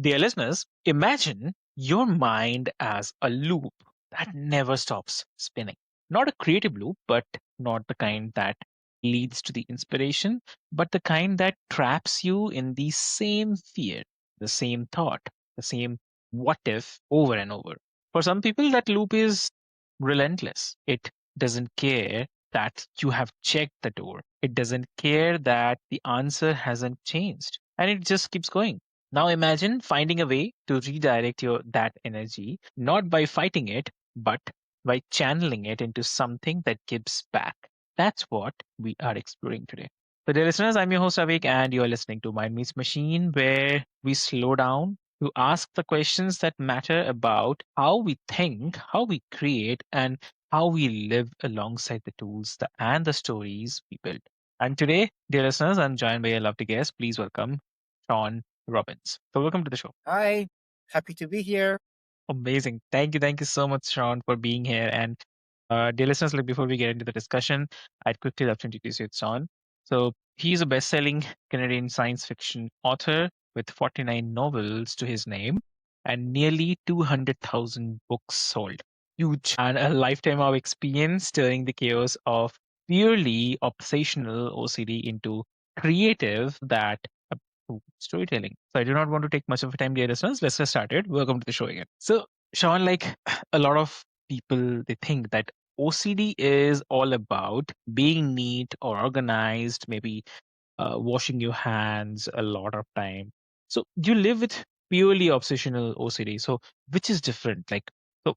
Dear listeners, imagine your mind as a loop that never stops spinning. Not a creative loop, but not the kind that leads to the inspiration, but the kind that traps you in the same fear, the same thought, the same what if over and over. For some people, that loop is relentless. It doesn't care that you have checked the door, it doesn't care that the answer hasn't changed, and it just keeps going. Now imagine finding a way to redirect your that energy, not by fighting it, but by channeling it into something that gives back. That's what we are exploring today. So, dear listeners, I'm your host Avik, and you are listening to Mind Meets Machine, where we slow down to ask the questions that matter about how we think, how we create, and how we live alongside the tools and the stories we build. And today, dear listeners, I'm joined by a lovely guest. Please welcome Sean Robbins. So, welcome to the show. Hi, happy to be here. Amazing. Thank you. Thank you so much, Sean, for being here. And dear listeners, like before we get into the discussion, I'd quickly love to introduce you to Sean. So he's a best-selling Canadian science fiction author with 49 novels to his name and nearly 200,000 books sold. Huge. And a lifetime of experience turning the chaos of purely obsessional OCD into creative that storytelling. So I do not want to take much of your time, dear listeners. Let's get started. Welcome to the show again. So, Sean, like a lot of people, they think that OCD is all about being neat or organized, maybe washing your hands a lot of time. So you live with purely obsessional OCD. So which is different? Like, so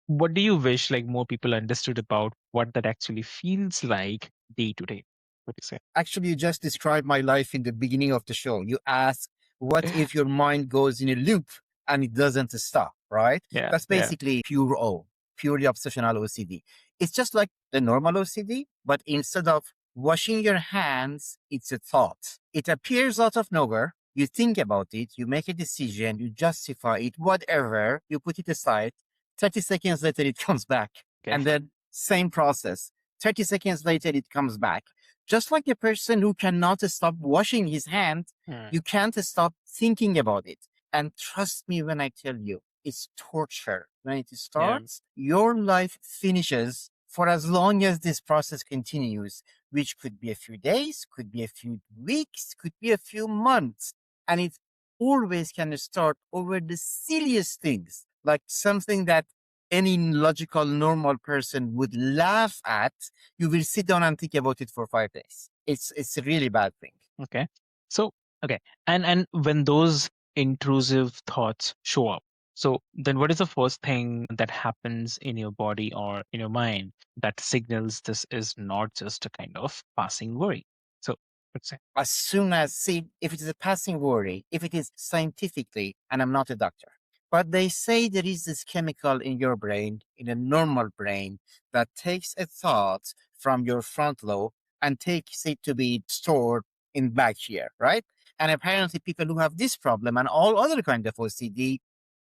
what do you wish like more people understood about what that actually feels like day to day? What do you say? Actually, you just described my life in the beginning of the show. You asked, what if your mind goes in a loop and it doesn't stop, right? Yeah, That's yeah. basically pure O, purely obsessional OCD. It's just like the normal OCD, but instead of washing your hands, it's a thought. It appears out of nowhere. You think about it, you make a decision, you justify it, whatever, you put it aside. 30 seconds later, it comes back. Okay. And then same process. 30 seconds later, it comes back. Just like a person who cannot stop washing his hands, Hmm. you can't stop thinking about it. And trust me when I tell you, it's torture. When it Yeah. starts, your life finishes for as long as this process continues, which could be a few days, could be a few weeks, could be a few months. And it always can start over the silliest things, like something that any logical, normal person would laugh at. You will sit down and think about it for 5 days. It's a really bad thing. Okay. So, okay. And when those intrusive thoughts show up, so then what is the first thing that happens in your body or in your mind that signals this is not just a kind of passing worry? So, let's say, As soon as, see, if it is a passing worry, if it is scientifically, and I'm not a doctor, but they say there is this chemical in your brain, in a normal brain, that takes a thought from your front lobe and takes it to be stored in back here, right? And apparently people who have this problem and all other kind of OCD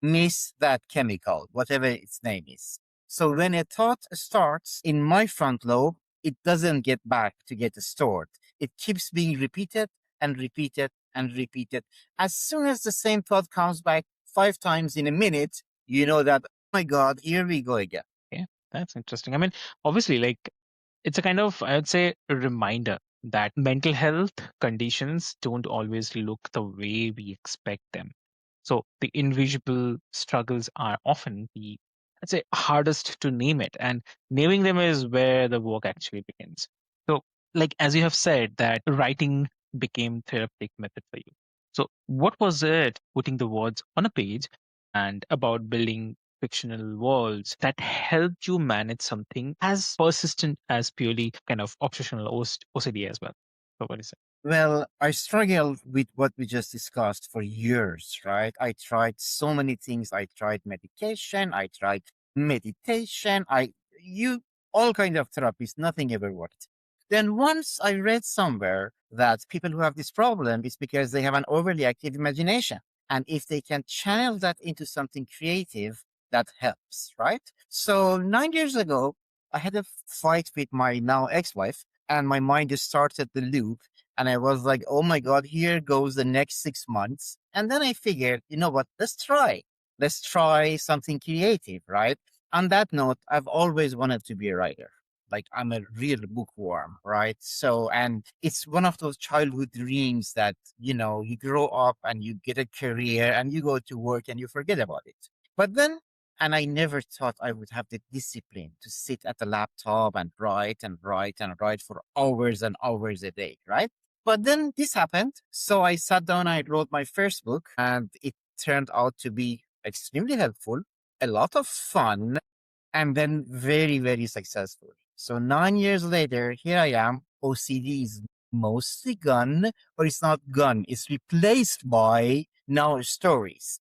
miss that chemical, whatever its name is. So when a thought starts in my front lobe, it doesn't get back to get stored. It keeps being repeated and repeated and repeated. As soon as the same thought comes back 5 times in a minute, you know that, oh my God, here we go again. yeah, that's interesting. I mean, obviously, like it's a kind of, I would say, a reminder that mental health conditions don't always look the way we expect them. So the invisible struggles are often the, I'd say, hardest to name it. And naming them is where the work actually begins. So, like as you have said, that writing became therapeutic method for you. So what was it putting the words on a page and about building fictional worlds that helped you manage something as persistent as purely kind of obsessional OCD as well? So what is it? Well, I struggled with what we just discussed for years, right? I tried so many things. I tried medication, I tried meditation, you all kind of therapies, nothing ever worked. Then once I read somewhere that people who have this problem is because they have an overly active imagination. And if they can channel that into something creative, that helps, right? So 9 years ago, I had a fight with my now ex-wife and my mind just started the loop And I was like, oh my God, here goes the next 6 months. And then I figured, you know what? Let's try. Let's try something creative, right? On that note, I've always wanted to be a writer. Like I'm a real bookworm, right? So, and it's one of those childhood dreams that, you grow up and you get a career and you go to work and you forget about it. But then, and I never thought I would have the discipline to sit at the laptop and write and write and write for hours and hours a day, right? But then this happened. So I sat down, I wrote my first book, and it turned out to be extremely helpful, a lot of fun, and then very, very successful. So 9 years later, here I am. OCD is mostly gone, but it's not gone. It's replaced by now stories,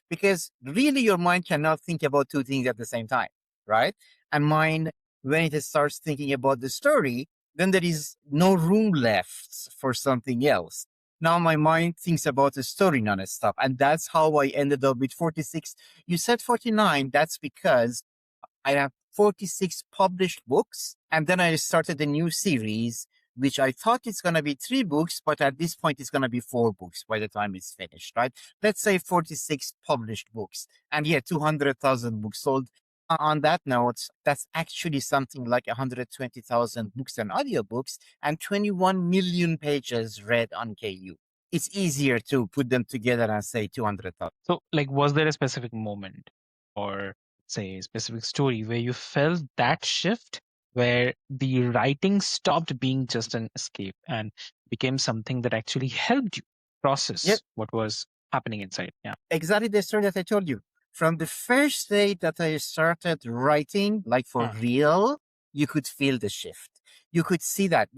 because really your mind cannot think about two things at the same time, right? And mind, when it starts thinking about the story, then there is no room left for something else. Now my mind thinks about the story nonstop. And that's how I ended up with 46. You said 49. That's because I have 46 published books. And then I started a new series, which I thought it's going to be 3 books, but at this point, it's going to be 4 books by the time it's finished, right? Let's say 46 published books. And yeah, 200,000 books sold. On that note, that's actually something like 120,000 books and audiobooks and 21 million pages read on KU. It's easier to put them together and say 200,000. So, like, was there a specific moment or say a specific story where you felt that shift where the writing stopped being just an escape and became something that actually helped you Yep, process what was happening inside? Yeah. exactly the story that I told you. From the first day that I started writing, like for Uh, real, you could feel the shift. You could see that.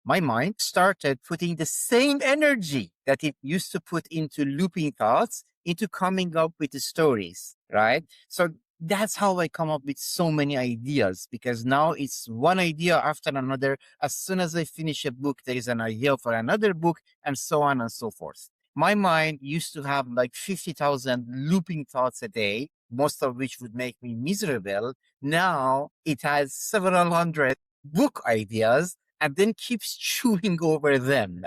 My mind started putting the same energy that it used to put into looping thoughts into coming up with the stories, right? So that's how I come up with so many ideas because now it's one idea after another. As soon as I finish a book, there is an idea for another book, and so on and so forth. My mind used to have like 50,000 looping thoughts a day, most of which would make me miserable. Now it has several hundred book ideas and then keeps chewing over them,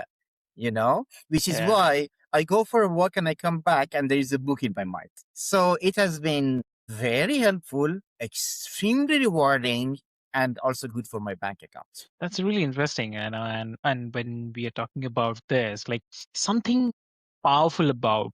which is yeah. why I go for a walk and I come back and there is a book in my mind. So it has been very helpful, extremely rewarding, and also good for my bank account. That's really interesting. And when we are talking about this, like something powerful about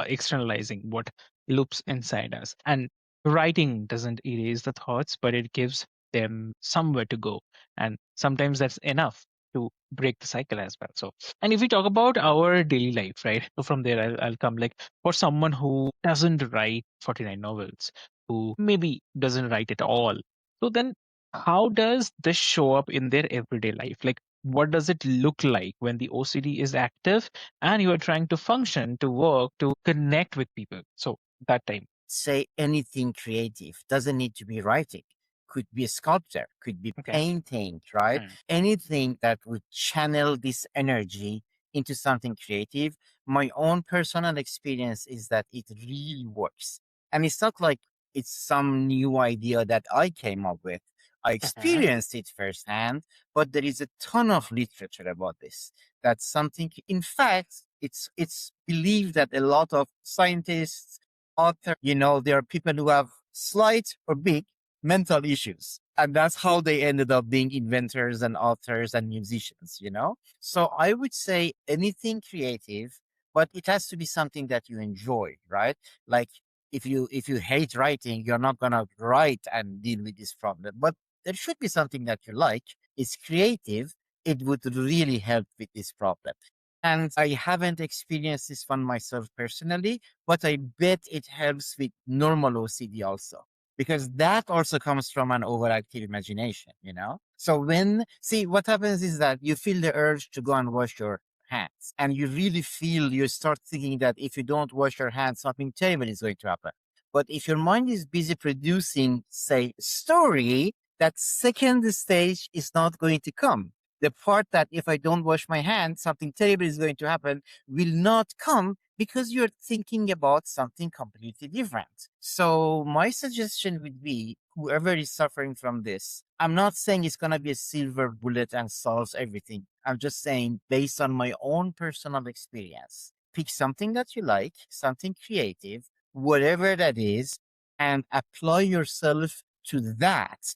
externalizing what loops inside us. And writing doesn't erase the thoughts, but it gives them somewhere to go. And sometimes that's enough to break the cycle as well. So, and if we talk about our daily life, right? So from there, I'll come like for someone who doesn't write 49 novels, who maybe doesn't write at all. So then how does this show up in their everyday life? Like, what does it look like when the OCD is active and you are trying to function, to work, to connect with people? So that time. Say anything creative, doesn't need to be writing. Could be a sculpture, could be Okay. painting, right? Mm. Anything that would channel this energy into something creative. My own personal experience is that it really works. And it's not like it's some new idea that I came up with. I Mhm. experienced it firsthand, but there is a ton of literature about this. That's something, in fact, it's believed that a lot of scientists, author, there are people who have slight or big mental issues. And that's how they ended up being inventors and authors and musicians. So I would say anything creative, but it has to be something that you enjoy, right? Like if you hate writing, you're not gonna write and deal with this problem. But there should be something that you like. It's creative. It would really help with this problem. And I haven't experienced this one myself personally, but I bet it helps with normal OCD also, because that also comes from an overactive imagination. So see, what happens is that you feel the urge to go and wash your hands, and you start thinking that if you don't wash your hands, something terrible is going to happen. But if your mind is busy producing, say, story, that second stage is not going to come. The part that if I don't wash my hands, something terrible is going to happen will not come because you're thinking about something completely different. So my suggestion would be whoever is suffering from this, I'm not saying it's going to be a silver bullet and solves everything. I'm just saying, based on my own personal experience, pick something that you like, something creative, whatever that is, and apply yourself to that.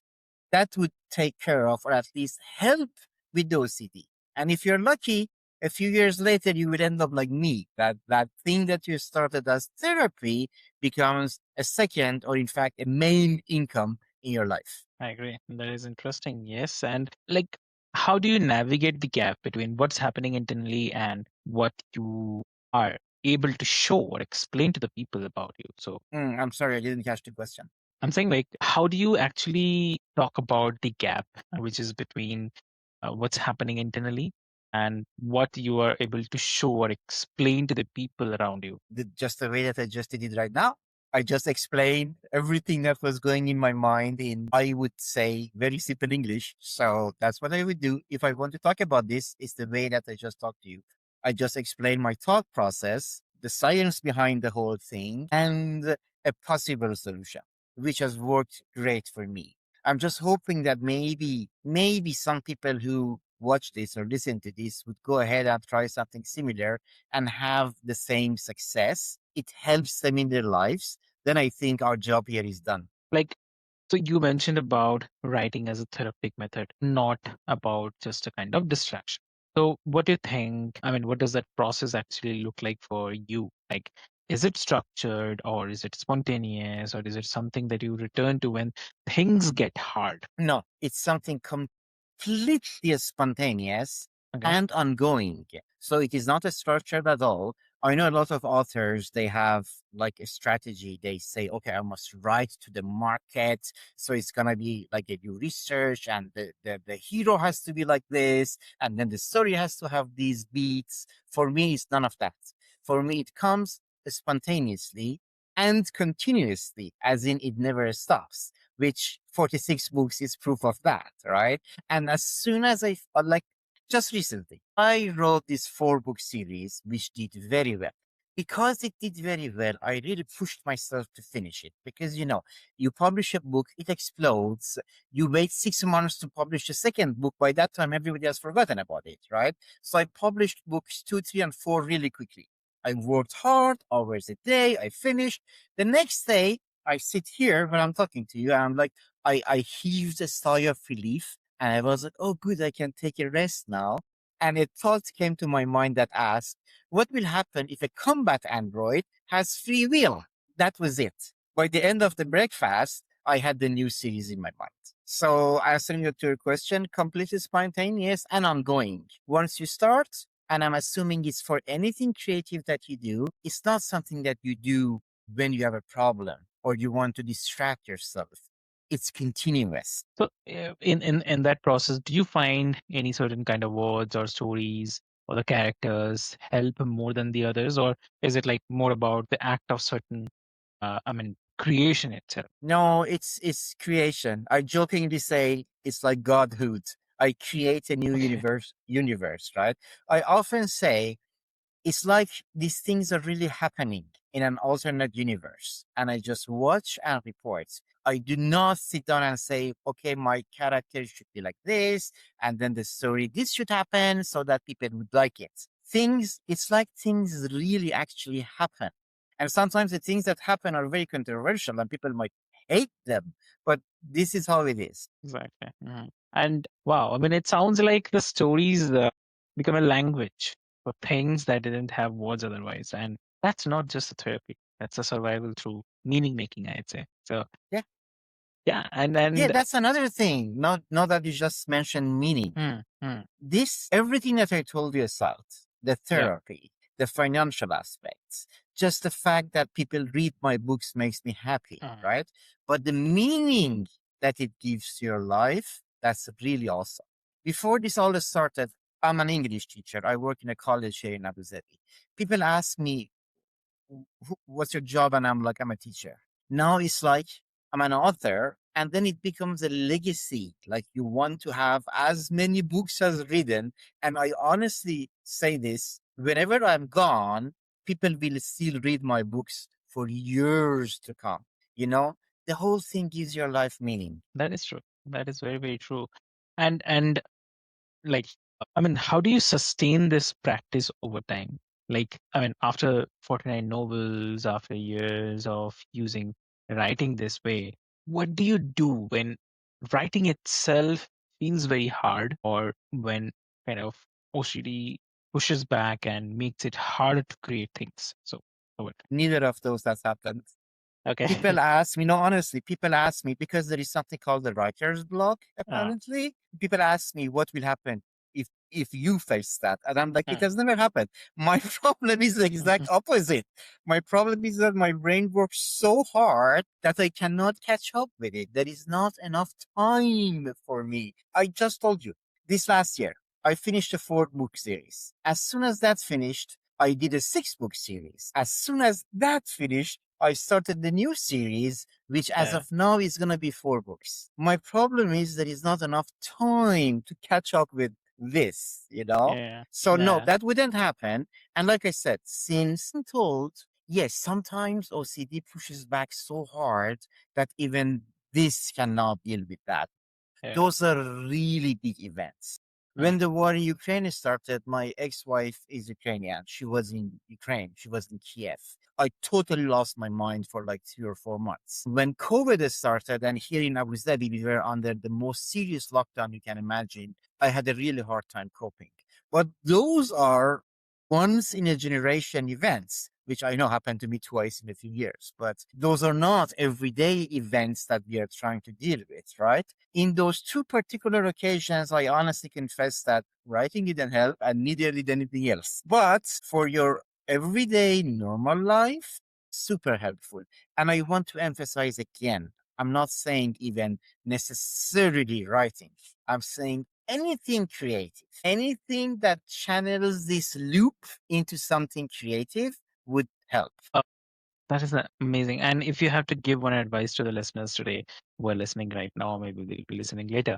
That would take care of, or at least help with the OCD. And if you're lucky, a few years later, you would end up like me. That thing that you started as therapy becomes a second, or in fact, a main income in your life. I agree. That is interesting. Yes. And like, how do you navigate the gap between what's happening internally and what you are able to show or explain to the people about you? So I'm sorry, I didn't catch the question. I'm saying, like, how do you actually talk about the gap, which is between what's happening internally and what you are able to show or explain to the people around you? Just the way that I just did it right now. I just explained everything that was going in my mind in, I would say, very simple English. So that's what I would do if I want to talk about this. Is the way that I just talked to you. I just explained my thought process, the science behind the whole thing, and a possible solution, which has worked great for me. I'm just hoping that maybe some people who watch this or listen to this would go ahead and try something similar and have the same success. It helps them in their lives. Then I think our job here is done. Like, so you mentioned about writing as a therapeutic method, not about just a kind of distraction. So what do you think? I mean, what does that process actually look like for you? Like, is it structured or is it spontaneous or is it something that you return to when things get hard? No, it's something completely spontaneous Okay. and ongoing. So it is not a structured at all. I know a lot of authors, they have like a strategy. They say, okay, I must write to the market. So it's going to be like they do research and the hero has to be like this. And then the story has to have these beats. For me, it's none of that. For me, it comes spontaneously and continuously, as in it never stops, which 46 books is proof of that, right? And as soon as like just recently, I wrote this 4 book series, which did very well. Because it did very well, I really pushed myself to finish it. Because, you publish a book, it explodes. You wait 6 months to publish the second book. By that time, everybody has forgotten about it, right? So I published books 2, 3, and 4 really quickly. I worked hard, hours a day. I finished. The next day, I sit here when I'm talking to you, and I'm like, I heaved a sigh of relief, and I was like, oh, good, I can take a rest now. And a thought came to my mind that asked, what will happen if a combat android has free will? That was it. By the end of the breakfast, I had the new series in my mind. So, answering to your question, completely spontaneous and ongoing. Once you start, and I'm assuming it's for anything creative that you do, it's not something that you do when you have a problem or you want to distract yourself. It's continuous. So in that process, do you find any certain kind of words or stories or the characters help more than the others, or is it like more about the act of certain, I mean, creation itself? No, it's creation. I jokingly say it's like godhood. I create a new Okay. universe, right? I often say it's like these things are really happening in an alternate universe. And I just watch and report. I do not sit down and say, okay, my character should be like this. And then the story, this should happen so that people would like it. It's like things really actually happen. And sometimes the things that happen are very controversial and people might hate them. But this is how it is. Exactly. Mhm. And wow, I mean, it sounds like the stories become a language for things that didn't have words otherwise. And that's not just a therapy, that's a survival through meaning making, I'd say. So, Yeah. yeah. And, Yeah, and, that's another thing. Not that you just mentioned meaning. hmm, hmm, This everything that I told you about, the yeah. therapy, the financial aspects, just the fact that people read my books makes me happy, Mhm. right? But the meaning that it gives to your life, that's really awesome. Before this all started, I'm an English teacher. I work in a college here in Abu Dhabi. People ask me, what's your job? And I'm like, I'm a teacher. Now it's like I'm an author, and then it becomes a legacy. Like you want to have as many books as written. And I honestly say this, whenever I'm gone, people will still read my books for years to come. You know, the whole thing gives your life meaning. That is true. That is very, very true. And like I mean, how do you sustain this practice over time? Like, I mean, after 49 novels, after years of using writing this way, what do you do when writing itself feels very hard, or when kind of OCD pushes back and makes it harder to create things? So, over. Neither of those has happened. Okay. People ask me, no, honestly, people ask me because there is something called the writer's block, Ah, apparently. People ask me what will happen if you face that. And I'm like, it mm, has never happened. My problem is the exact mhm, opposite. My problem is that my brain works so hard that I cannot catch up with it. There is not enough time for me. I just told you this last year, I finished a 4 book series. As soon as that's finished, I did a 6 book series. As soon as that finished, I started the new series, which as yeah, of now is going to be 4 books. My problem is there is not enough time to catch up with this, you know? yeah, So no, yeah, that wouldn't happen. And like I said, since I'm told, yes, sometimes OCD pushes back so hard that even this cannot deal with that. yeah. Those are really big events. Mm, When the war in Ukraine started, my ex-wife is Ukrainian. She was in Ukraine. She was in Kiev. I totally lost my mind for like 3 or 4 months. When COVID started, and here in Abu Dhabi, we were under the most serious lockdown you can imagine. I had a really hard time coping. But those are once in a generation events, which I know happened to me twice in a few years. But those are not everyday events that we are trying to deal with, right? In those two particular occasions, I honestly confess that writing didn't help and neither did anything else. But for your everyday normal life, super helpful. And I want to emphasize again, I'm not saying even necessarily writing. I'm saying anything creative, anything that channels this loop into something creative would help. that is amazing. And if you have to give one advice to the listeners today who are listening right now, or maybe they'll be listening later,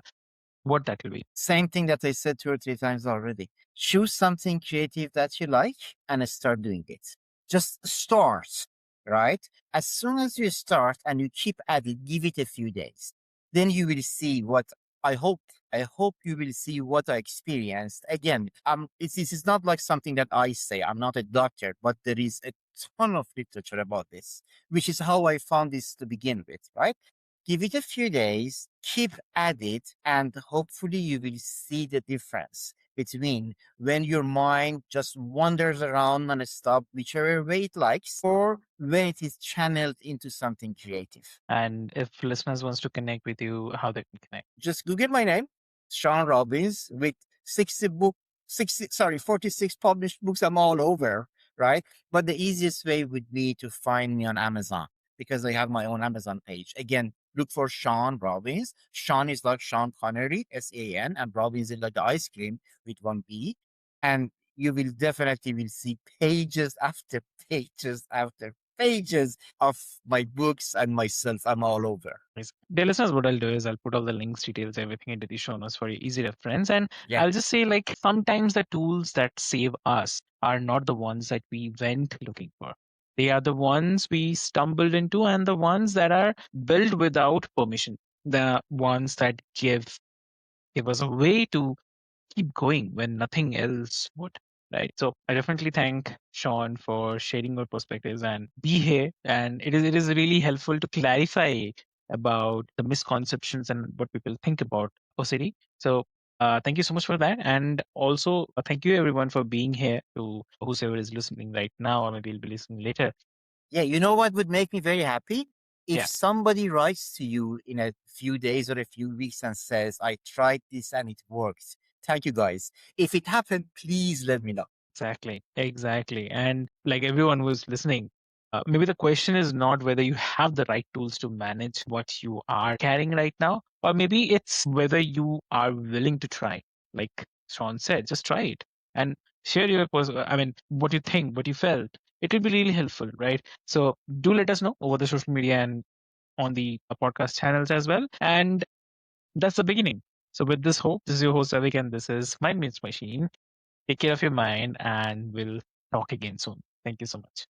what that will be? Same thing that I said 2 or 3 times already. Choose something creative that you like and start doing it. Just start, right? As soon as you start and you keep at it, give it a few days. Then you will see what I hope. I hope you will see what I experienced. Again, this is not like something that I say. I'm not a doctor, but there is a ton of literature about this, which is how I found this to begin with, right? Give it a few days, keep at it, and hopefully you will see the difference between when your mind just wanders around non-stop, whichever way it likes, or when it is channeled into something creative. And if listeners wants to connect with you, how they can connect? Just Google my name, Sean Robbins, with 60 book, 60, sorry, 46 published books. I'm all over, right? But the easiest way would be to find me on Amazon because I have my own Amazon page. Again, look for Sean Robbins. Sean is like Sean Connery, S-A-N, and Robbins is like the ice cream with 1 B. And you will definitely will see pages after pages after pages of my books and myself. I'm all over. Please. Dear listeners, what I'll do is I'll put all the links, details, everything into the show notes for your easy reference. And Yeah. I'll just say, like, sometimes the tools that save us are not the ones that we went looking for. They are the ones we stumbled into and the ones that are built without permission. The ones that give us a way to keep going when nothing else would. Right. So I definitely thank Sean for sharing your perspectives and be here. And it is really helpful to clarify about the misconceptions and what people think about OCD. So thank you so much for that. And also thank you everyone for being here to whosoever is listening right now or maybe will be listening later. Yeah, you know what would make me very happy? If Yeah, somebody writes to you in a few days or a few weeks and says, I tried this and it works. Thank you guys. If it happened, please let me know. exactly. Exactly. And like everyone who's listening, maybe the question is not whether you have the right tools to manage what you are carrying right now, or maybe it's whether you are willing to try. Like Sean said, just try it and share your, I mean, what you think, what you felt. It will be really helpful, right? So do let us know over the social media and on the podcast channels as well. And that's the beginning. So with this hope, this is your host Avik, and this is Mind Meets Machine. Take care of your mind, and we'll talk again soon. Thank you so much.